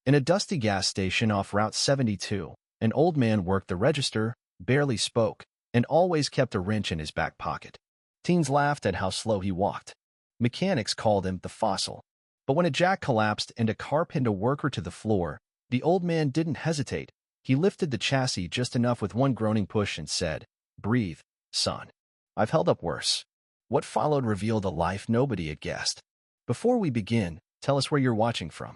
In a dusty gas station off Route 72, an old man worked the register, barely spoke, and always kept a wrench in his back pocket. Teens laughed at how slow he walked. Mechanics called him the fossil. But when a jack collapsed and a car pinned a worker to the floor, the old man didn't hesitate. He lifted the chassis just enough with one groaning push and said, "Breathe, son. I've held up worse." What followed revealed a life nobody had guessed. Before we begin, tell us where you're watching from.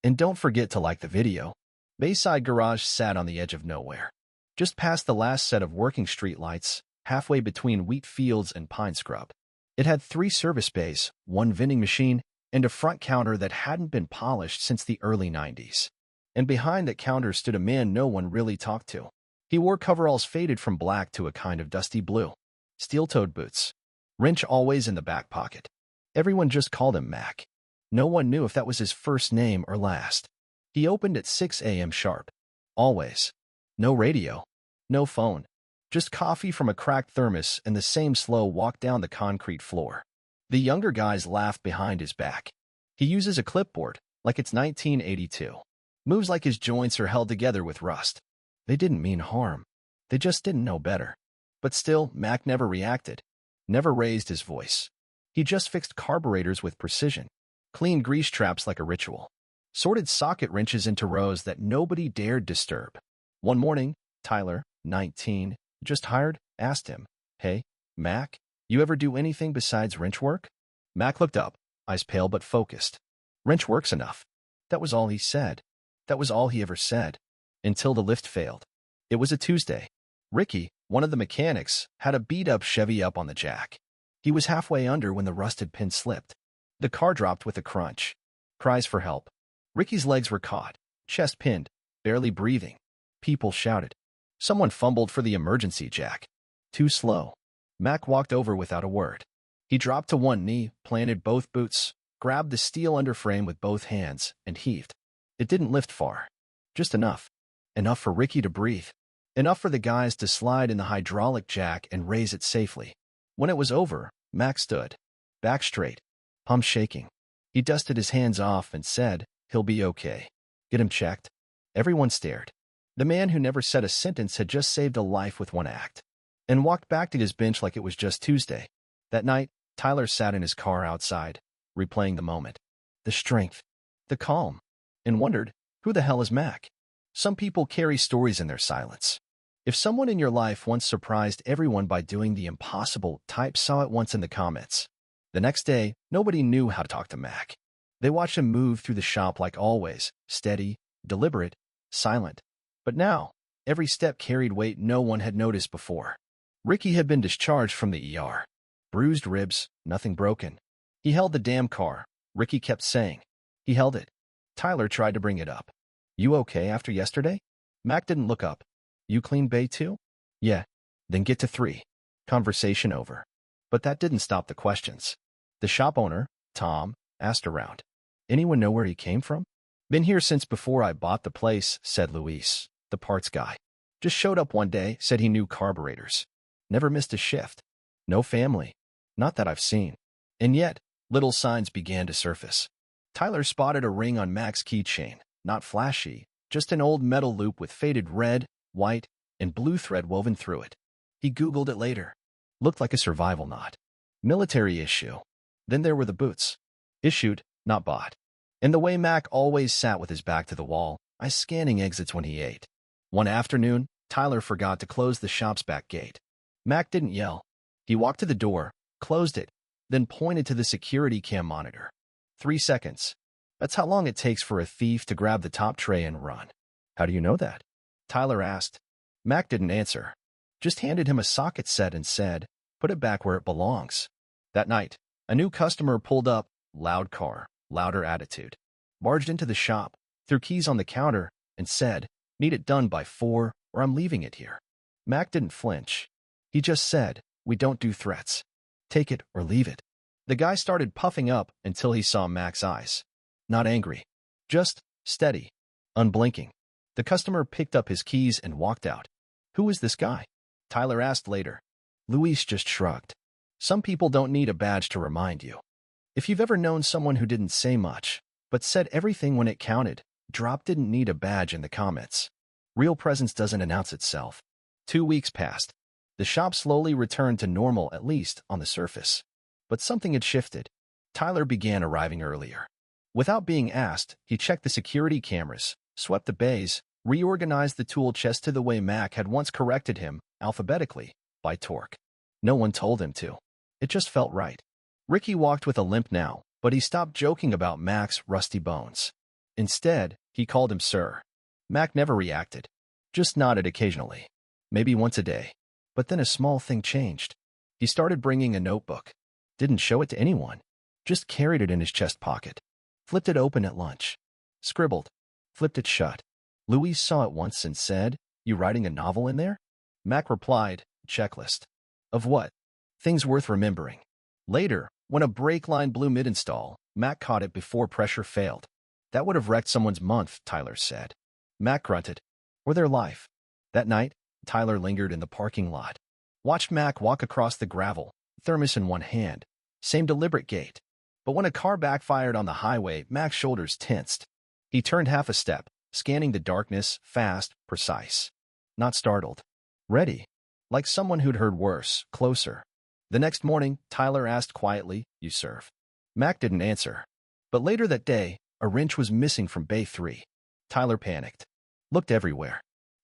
And don't forget to like the video. Bayside Garage sat on the edge of nowhere, just past the last set of working streetlights, halfway between wheat fields and pine scrub. It had 3 service bays, 1 vending machine, and a front counter that hadn't been polished since the early 90s. And behind that counter stood a man no one really talked to. He wore coveralls faded from black to a kind of dusty blue. Steel-toed boots. Wrench always in the back pocket. Everyone just called him Mac. No one knew if that was his first name or last. He opened at 6 a.m. sharp. Always. No radio. No phone. Just coffee from a cracked thermos and the same slow walk down the concrete floor. The younger guys laughed behind his back. He uses a clipboard, like it's 1982. Moves like his joints are held together with rust. They didn't mean harm. They just didn't know better. But still, Mac never reacted. Never raised his voice. He just fixed carburetors with precision. Cleaned grease traps like a ritual. Sorted socket wrenches into rows that nobody dared disturb. One morning, Tyler, 19, just hired, asked him, "Hey, Mac, you ever do anything besides wrench work?" Mac looked up, eyes pale but focused. "Wrench work's enough." That was all he said. That was all he ever said. Until the lift failed. It was a Tuesday. Ricky, one of the mechanics, had a beat-up Chevy up on the jack. He was halfway under when the rusted pin slipped. The car dropped with a crunch. Cries for help. Ricky's legs were caught, chest pinned, barely breathing. People shouted. Someone fumbled for the emergency jack. Too slow. Mac walked over without a word. He dropped to one knee, planted both boots, grabbed the steel underframe with both hands, and heaved. It didn't lift far. Just enough. Enough for Ricky to breathe. Enough for the guys to slide in the hydraulic jack and raise it safely. When it was over, Mac stood. Back straight. Palms shaking. He dusted his hands off and said, "He'll be okay. Get him checked." Everyone stared. The man who never said a sentence had just saved a life with one act. And walked back to his bench like it was just Tuesday. That night, Tyler sat in his car outside, replaying the moment. The strength. The calm. And wondered, who the hell is Mac? Some people carry stories in their silence. If someone in your life once surprised everyone by doing the impossible, type "saw it once" in the comments. The next day, nobody knew how to talk to Mac. They watched him move through the shop like always, steady, deliberate, silent. But now, every step carried weight no one had noticed before. Ricky had been discharged from the ER. Bruised ribs, nothing broken. He held the damn car, Ricky kept saying. He held it. Tyler tried to bring it up. "You okay after yesterday?" Mac didn't look up. "You clean bay too?" "Yeah." "Then get to 3. Conversation over. But that didn't stop the questions. The shop owner, Tom, asked around. "Anyone know where he came from?" "Been here since before I bought the place," said Luis, the parts guy. "Just showed up one day, said he knew carburetors. Never missed a shift. No family. Not that I've seen." And yet, little signs began to surface. Tyler spotted a ring on Mac's keychain, not flashy, just an old metal loop with faded red, white, and blue thread woven through it. He Googled it later. Looked like a survival knot. Military issue. Then there were the boots. Issued, not bought. And the way Mac always sat with his back to the wall, eyes scanning exits when he ate. One afternoon, Tyler forgot to close the shop's back gate. Mac didn't yell. He walked to the door, closed it, then pointed to the security cam monitor. 3 seconds. That's how long it takes for a thief to grab the top tray and run. "How do you know that?" Tyler asked. Mac didn't answer. Just handed him a socket set and said, "Put it back where it belongs." That night, a new customer pulled up, loud car, louder attitude. Barged into the shop, threw keys on the counter, and said, "Need it done by 4 or I'm leaving it here." Mac didn't flinch. He just said, "We don't do threats. Take it or leave it." The guy started puffing up until he saw Mac's eyes. Not angry. Just steady. Unblinking. The customer picked up his keys and walked out. "Who is this guy?" Tyler asked later. Luis just shrugged. Some people don't need a badge to remind you. If you've ever known someone who didn't say much, but said everything when it counted, Drop didn't need a badge in the comments. Real presence doesn't announce itself. 2 weeks passed. The shop slowly returned to normal, at least on the surface. But something had shifted. Tyler began arriving earlier. Without being asked, he checked the security cameras, swept the bays, reorganized the tool chest to the way Mac had once corrected him, alphabetically, by torque. No one told him to. It just felt right. Ricky walked with a limp now, but he stopped joking about Mac's rusty bones. Instead, he called him Sir. Mac never reacted, just nodded occasionally, maybe once a day. But then a small thing changed. He started bringing a notebook. Didn't show it to anyone. Just carried it in his chest pocket. Flipped it open at lunch. Scribbled. Flipped it shut. Louise saw it once and said, "You writing a novel in there?" Mac replied, "Checklist." Of what? Things worth remembering. Later, when a brake line blew mid-install, Mac caught it before pressure failed. That would have wrecked someone's month, Tyler said. Mac grunted. Or their life. That night, Tyler lingered in the parking lot. Watched Mac walk across the gravel, thermos in one hand. Same deliberate gait. But when a car backfired on the highway, Mac's shoulders tensed. He turned half a step, scanning the darkness, fast, precise. Not startled. Ready. Like someone who'd heard worse, closer. The next morning, Tyler asked quietly, "You serve?" Mac didn't answer. But later that day, a wrench was missing from Bay 3. Tyler panicked. Looked everywhere.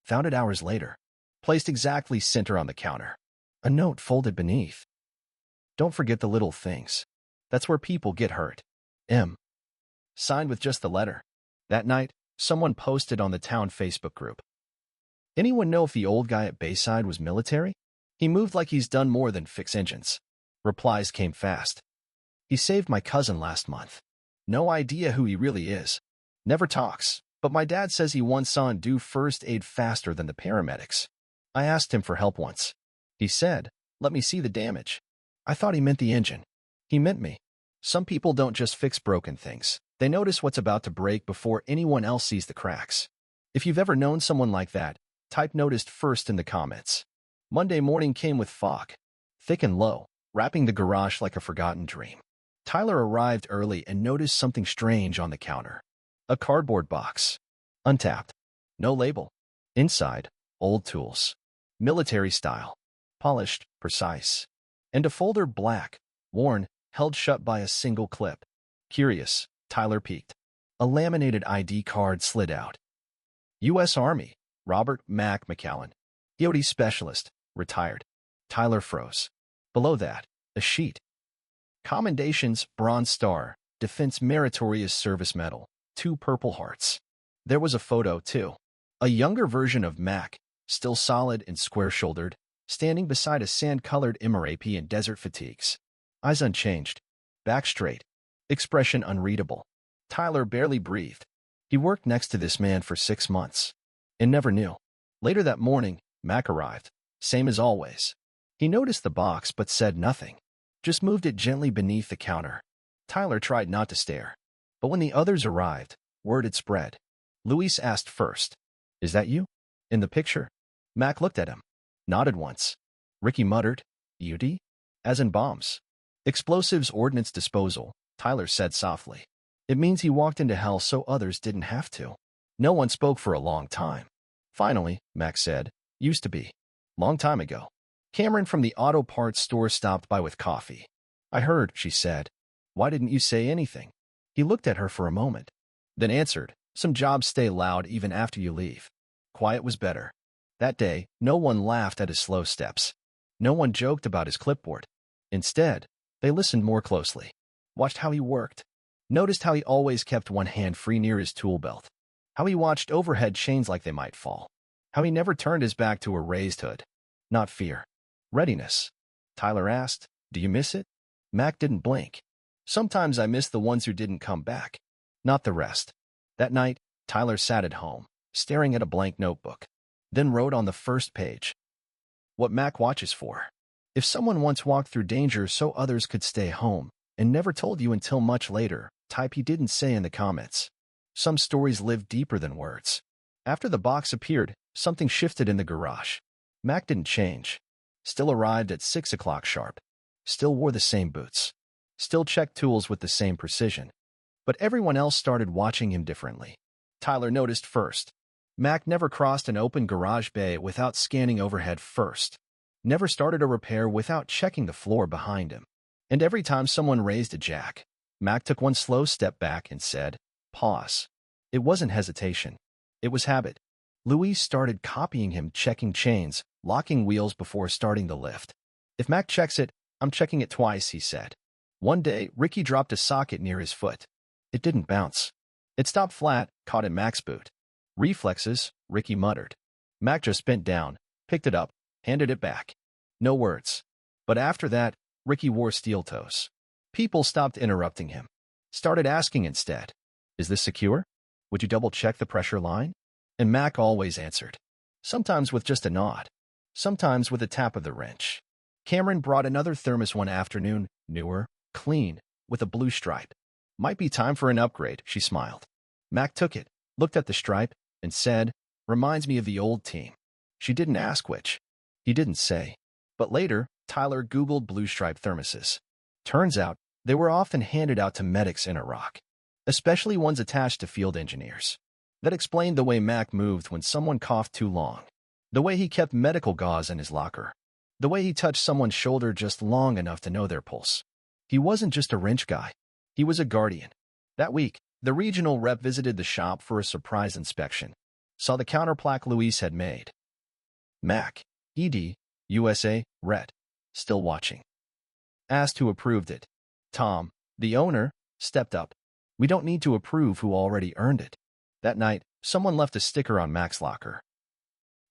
Found it hours later. Placed exactly center on the counter. A note folded beneath. "Don't forget the little things. That's where people get hurt. M." Signed with just the letter. That night, someone posted on the town Facebook group. Anyone know if the old guy at Bayside was military? He moved like he's done more than fix engines. Replies came fast. He saved my cousin last month. No idea who he really is. Never talks, but my dad says he once saw him do first aid faster than the paramedics. I asked him for help once. He said, "Let me see the damage." I thought he meant the engine. He meant me. Some people don't just fix broken things. They notice what's about to break before anyone else sees the cracks. If you've ever known someone like that, type "noticed" first in the comments. Monday morning came with fog. Thick and low, wrapping the garage like a forgotten dream. Tyler arrived early and noticed something strange on the counter. A cardboard box. Untapped. No label. Inside, old tools. Military style. Polished, precise. And a folder black, worn, held shut by a single clip. Curious, Tyler peeked. A laminated ID card slid out. U.S. Army, Robert Mac McCallan. EOD Specialist, retired. Tyler froze. Below that, a sheet. Commendations, Bronze Star, Defense Meritorious Service Medal, 2 Purple Hearts. There was a photo, too. A younger version of Mac, still solid and square-shouldered, standing beside a sand-colored MRAP in desert fatigues. Eyes unchanged. Back straight. Expression unreadable. Tyler barely breathed. He worked next to this man for 6 months. And never knew. Later that morning, Mac arrived. Same as always. He noticed the box but said nothing. Just moved it gently beneath the counter. Tyler tried not to stare. But when the others arrived, word had spread. Luis asked first, "Is that you? In the picture?" Mac looked at him. Nodded once. Ricky muttered, "EOD? As in bombs." "Explosives Ordnance Disposal," Tyler said softly. "It means he walked into hell so others didn't have to." No one spoke for a long time. Finally, Mac said, "Used to be. Long time ago." Cameron from the auto parts store stopped by with coffee. "I heard," she said. "Why didn't you say anything?" He looked at her for a moment, then answered, "Some jobs stay loud even after you leave. Quiet was better." That day, no one laughed at his slow steps. No one joked about his clipboard. Instead, they listened more closely, watched how he worked, noticed how he always kept one hand free near his tool belt, how he watched overhead chains like they might fall, how he never turned his back to a raised hood. Not fear. Readiness. Tyler asked, "Do you miss it?" Mac didn't blink. "Sometimes I miss the ones who didn't come back. Not the rest." That night, Tyler sat at home, staring at a blank notebook, then wrote on the first page, "What Mac watches for. If someone once walked through danger so others could stay home, and never told you until much later, type he didn't say in the comments." Some stories live deeper than words. After the box appeared, something shifted in the garage. Mac didn't change. Still arrived at 6 o'clock sharp. Still wore the same boots. Still checked tools with the same precision. But everyone else started watching him differently. Tyler noticed first. Mac never crossed an open garage bay without scanning overhead first. Never started a repair without checking the floor behind him. And every time someone raised a jack, Mac took one slow step back and said, "Pause." It wasn't hesitation. It was habit. Luis started copying him, checking chains, locking wheels before starting the lift. "If Mac checks it, I'm checking it twice," he said. One day, Ricky dropped a socket near his foot. It didn't bounce. It stopped flat, caught in Mac's boot. "Reflexes," Ricky muttered. Mac just bent down, picked it up, handed it back. No words. But after that, Ricky wore steel toes. People stopped interrupting him. Started asking instead, "Is this secure? Would you double-check the pressure line?" And Mac always answered. Sometimes with just a nod. Sometimes with a tap of the wrench. Cameron brought another thermos one afternoon, newer, clean, with a blue stripe. "Might be time for an upgrade," she smiled. Mac took it, looked at the stripe, and said, "Reminds me of the old team." She didn't ask which. He didn't say. But later, Tyler Googled blue stripe thermoses. Turns out, they were often handed out to medics in Iraq, especially ones attached to field engineers. That explained the way Mac moved when someone coughed too long, the way he kept medical gauze in his locker, the way he touched someone's shoulder just long enough to know their pulse. He wasn't just a wrench guy. He was a guardian. That week, the regional rep visited the shop for a surprise inspection. Saw the counterplaque Luis had made. Mac, ED, USA, Ret. Still watching. Asked who approved it. Tom, the owner, stepped up. "We don't need to approve who already earned it." That night, someone left a sticker on Mac's locker.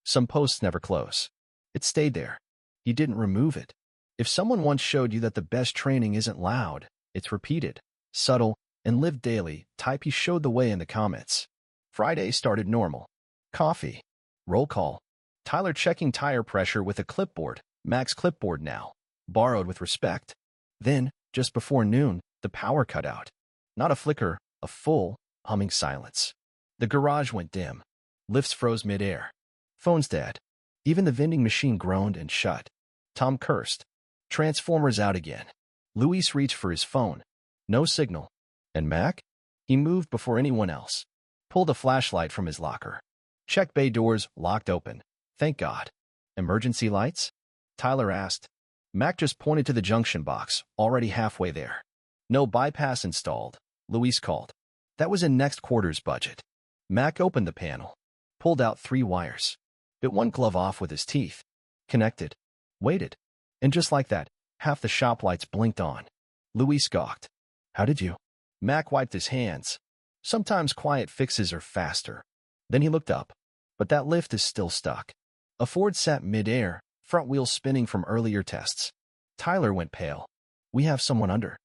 Some posts never close. It stayed there. He didn't remove it. If someone once showed you that the best training isn't loud, it's repeated, subtle, and lived daily, type he showed the way in the comments. Friday started normal. Coffee. Roll call. Tyler checking tire pressure with a clipboard, Mac's clipboard now. Borrowed with respect. Then, just before noon, the power cut out. Not a flicker, a full, humming silence. The garage went dim. Lifts froze mid-air. Phone's dead. Even the vending machine groaned and shut. Tom cursed. Transformers out again. Luis reached for his phone. No signal. And Mac? He moved before anyone else. Pulled a flashlight from his locker. Checked bay doors, locked open. Thank God. Emergency lights? Tyler asked. Mac just pointed to the junction box, already halfway there. No bypass installed, Luis called. That was in next quarter's budget. Mac opened the panel. Pulled out 3 wires. Bit one glove off with his teeth. Connected. Waited. And just like that, half the shop lights blinked on. Luis gawked. "How did you?" Mac wiped his hands. Sometimes quiet fixes are faster. Then he looked up. But that lift is still stuck. A Ford sat mid-air, front wheels spinning from earlier tests. Tyler went pale. "We have someone under."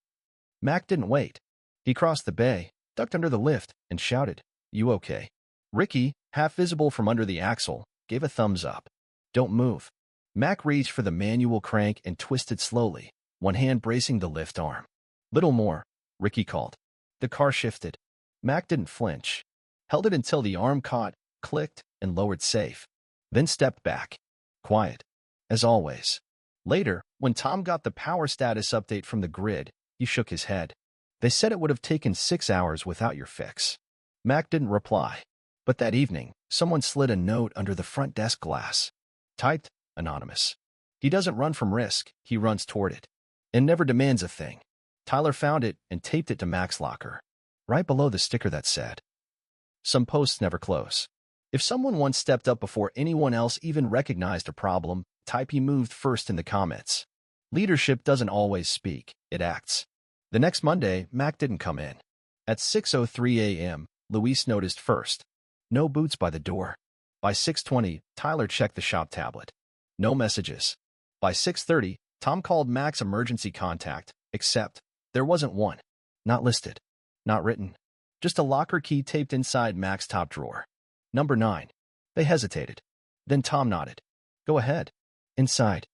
Mac didn't wait. He crossed the bay, ducked under the lift, and shouted, "You okay?" Ricky, half visible from under the axle, gave a thumbs up. "Don't move." Mac reached for the manual crank and twisted slowly, one hand bracing the lift arm. "Little more," Ricky called. The car shifted. Mac didn't flinch. Held it until the arm caught, clicked, and lowered safe. Then stepped back. Quiet. As always. Later, when Tom got the power status update from the grid, he shook his head. They said it would have taken 6 hours without your fix. Mac didn't reply. But that evening, someone slid a note under the front desk glass. Typed, "Anonymous." He doesn't run from risk, he runs toward it. And never demands a thing. Tyler found it and taped it to Mac's locker. Right below the sticker that said, "Some posts never close." If someone once stepped up before anyone else even recognized a problem, type he moved first in the comments. Leadership doesn't always speak, it acts. The next Monday, Mac didn't come in. At 6:03 a.m., Luis noticed first. No boots by the door. By 6:20, Tyler checked the shop tablet. No messages. By 6:30, Tom called Mac's emergency contact, except there wasn't one. Not listed. Not written. Just a locker key taped inside Mac's top drawer. Number 9. They hesitated. Then Tom nodded. "Go ahead." Inside.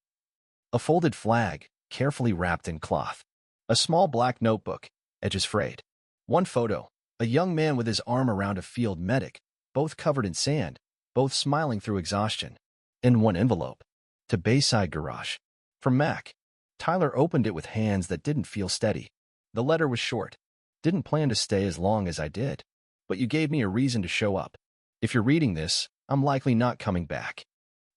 A folded flag, carefully wrapped in cloth. A small black notebook, edges frayed. One photo, a young man with his arm around a field medic, both covered in sand, both smiling through exhaustion. In one envelope. To Bayside Garage. From Mac. Tyler opened it with hands that didn't feel steady. The letter was short. "Didn't plan to stay as long as I did. but you gave me a reason to show up. If you're reading this, I'm likely not coming back.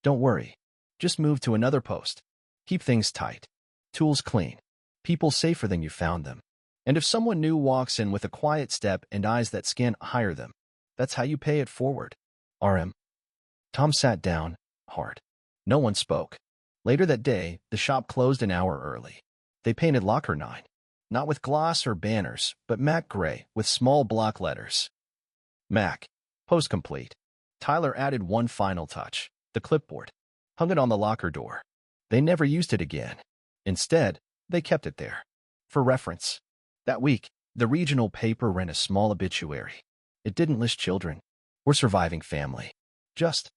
Don't worry. Just move to another post. Keep things tight. Tools clean. People safer than you found them. And if someone new walks in with a quiet step and eyes that scan, hire them. That's how you pay it forward. RM. Tom sat down, hard. No one spoke. Later that day, the shop closed an hour early. They painted Locker 9. Not with gloss or banners, but matte gray with small block letters. Mac. Post complete. Tyler added one final touch, the clipboard. Hung it on the locker door. They never used it again. Instead, they kept it there. For reference. That week, the regional paper ran a small obituary. It didn't list children or surviving family. Just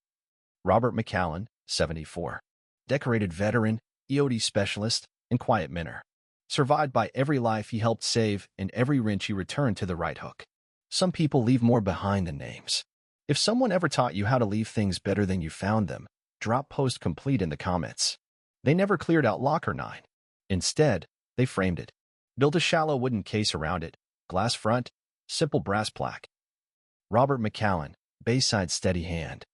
Robert McCallan, 74. Decorated veteran, EOD specialist, and quiet minner. Survived by every life he helped save and every wrench he returned to the right hook. Some people leave more behind than names. If someone ever taught you how to leave things better than you found them, drop post complete in the comments. They never cleared out Locker 9. Instead, they framed it. Built a shallow wooden case around it, glass front, simple brass plaque. Robert McCallan, Bayside steady hand.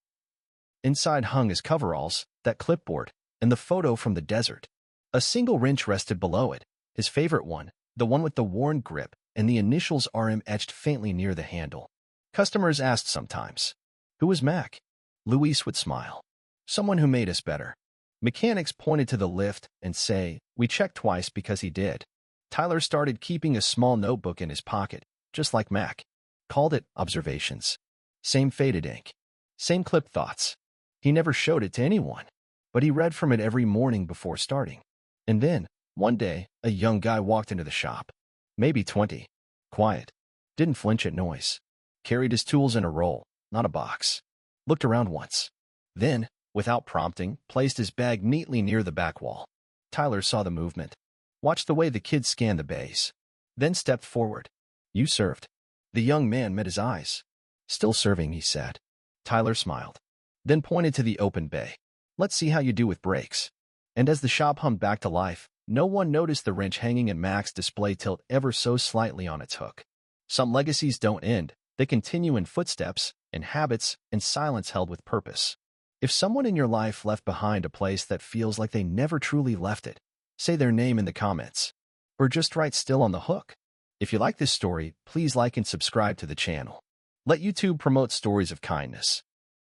Inside hung his coveralls, that clipboard, and the photo from the desert. A single wrench rested below it, his favorite one, the one with the worn grip and the initials RM etched faintly near the handle. Customers asked sometimes, "Who was Mac?" Luis would smile. "Someone who made us better." Mechanics pointed to the lift and say, "We checked twice because he did." Tyler started keeping a small notebook in his pocket, just like Mac. Called it Observations. Same faded ink. Same clip thoughts. He never showed it to anyone, but he read from it every morning before starting. And then, one day, a young guy walked into the shop. Maybe 20. Quiet. Didn't flinch at noise. Carried his tools in a roll, not a box. Looked around once. Then, without prompting, placed his bag neatly near the back wall. Tyler saw the movement. Watched the way the kid scanned the bays. Then stepped forward. "You served." The young man met his eyes. "Still serving," he said. Tyler smiled. Then pointed to the open bay. "Let's see how you do with brakes." And as the shop hummed back to life, no one noticed the wrench hanging in Mac's display tilt ever so slightly on its hook. Some legacies don't end. They continue in footsteps, in habits, and silence held with purpose. If someone in your life left behind a place that feels like they never truly left it, say their name in the comments. Or just write "still on the hook." If you like this story, please like and subscribe to the channel. Let YouTube promote stories of kindness.